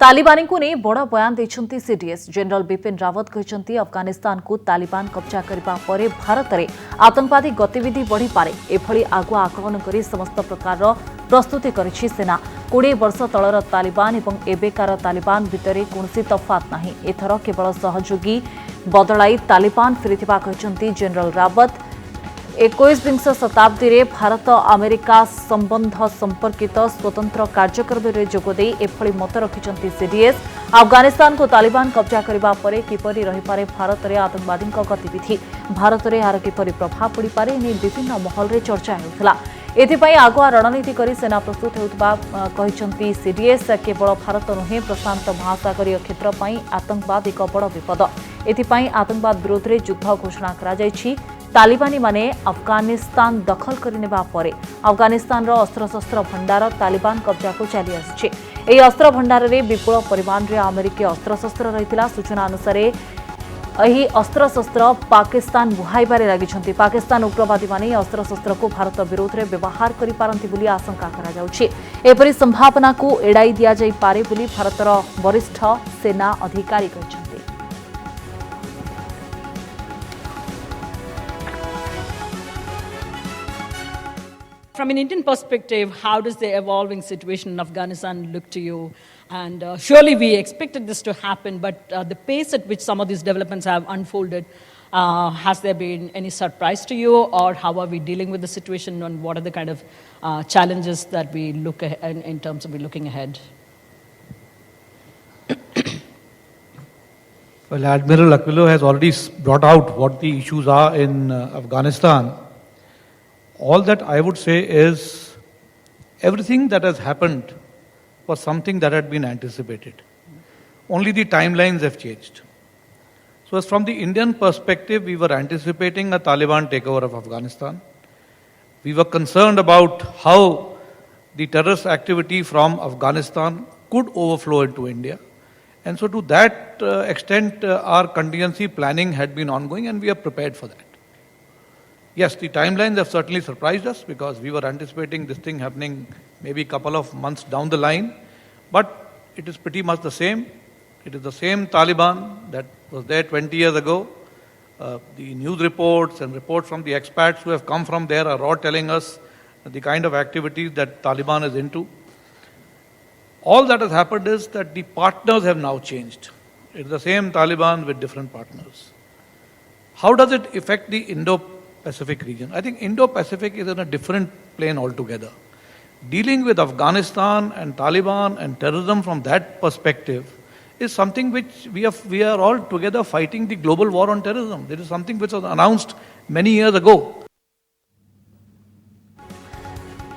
तालिबानी को नहीं बड़ बयान देछंती सीडीएस जनरल बिपिन रावत कहते अफगानिस्तान को तालिबान कब्जा करने पर भारत में आतंकवादी गतिविधि बढ़ी पारे एभली आगुआ आकलन कर समस्त प्रकार प्रस्तुति करिछि सेना 20 वर्ष तलर तालिबान और एबेकार तालिबान भितर कौन तफात नहीं एथर केवल सहयोगी बदलाई तालिबान फेरिथिबा कहते जनरल रावत 21 शताब्दी रे भारत अमेरिका संबंध संपर्कित स्वतंत्र कार्यक्रम में जोगदे एभली मत रखिछंती सीडीएस अफगानिस्तान को तालिबान कब्जा करबा परे किपरि रहि पारे भारत रे आतंकवादी गतिविधि भारत रे यार किपरि प्रभाव पड़ी पारे ने विभिन्न महल रे चर्चा हेउथला एथिपाई आगुआ रणनीति करी सेना प्रस्तुत हेउतबा कहिछंती सीडीएस केवल भारत नुहे प्रशांत महासागरीय क्षेत्र पई आतंकवाद एक बड़ विपद एथिपाई आतंकवाद विरोध रे युद्ध घोषणा करा जायछि तालिबानी माने अफगानिस्तान दखल करनेबा परे अफगानिस्तान रो अस्त्रशस्त्र भंडार तालिबान कब्जा को चली आछि एही अस्त्र भंडार रे विपुल परिमाण रे अमेरिकी अस्त्रशस्त्र रहितला सूचना अनुसार एही अस्त्रशस्त्र पाकिस्तान बुहाइबारे लागिछंती पाकिस्तान उग्रवादी माने अस्त्रशस्त्र को भारत विरोध रे व्यवहार करि पारंती बुली आशंका करा जाउछि एपरि संभावना को एडाई दिया जाई पारे बुली भारतर वरिष्ठ सेना अधिकारी कहछंती। From an Indian perspective, how does the evolving situation in Afghanistan look to you? And surely we expected this to happen, but the pace at which some of these developments have unfolded, has there been any surprise to you, or how are we dealing with the situation, and what are the kind of challenges that we look ahead in terms of looking ahead? Well, Admiral Aquilo has already brought out what the issues are in Afghanistan. All that I would say is everything that has happened was something that had been anticipated. Only the timelines have changed. So as from the Indian perspective, we were anticipating a Taliban takeover of Afghanistan. We were concerned about how the terrorist activity from Afghanistan could overflow into India. And so to that extent, our contingency planning had been ongoing, and we are prepared for that. Yes, the timelines have certainly surprised us because we were anticipating this thing happening maybe a couple of months down the line, but it is pretty much the same. It is the same Taliban that was there 20 years ago. The news reports and reports from the expats who have come from there are all telling us the kind of activities that Taliban is into. All that has happened is that the partners have now changed. It is the same Taliban with different partners. How does it affect the Indo-Pacific region? I think Indo-Pacific is in a different plane altogether. Dealing with Afghanistan and Taliban and terrorism from that perspective is something which we are all together fighting the global war on terrorism. This is something which was announced many years ago.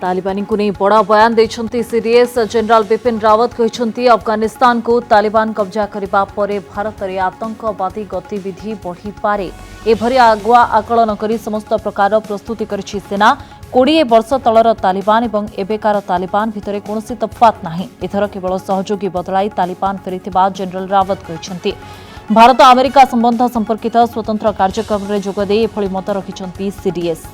तालिबानी को नहीं बड़ा बयान देछंती CDS general Bipin Rawat कहते अफगानिस्तान को तालिबान कब्जा करबा परे भारत रे आतंकवादी गतिविधि बढ़ी पारे एभरी आगुआ आकलन करी समस्त प्रकार प्रस्तुति करिछि सेना 20 वर्ष तलर तालिबान और एबेकार तालिबान भितर कौन तफात नहीं एथर केवल सहयोगी बदलाई तालिबान फेरिथिबा जनरल रावत कहते भारत अमेरिका संबंध संपर्कित स्वतंत्र कार्यक्रम में जोगदे एभली मत रखिछंती सीडीएस।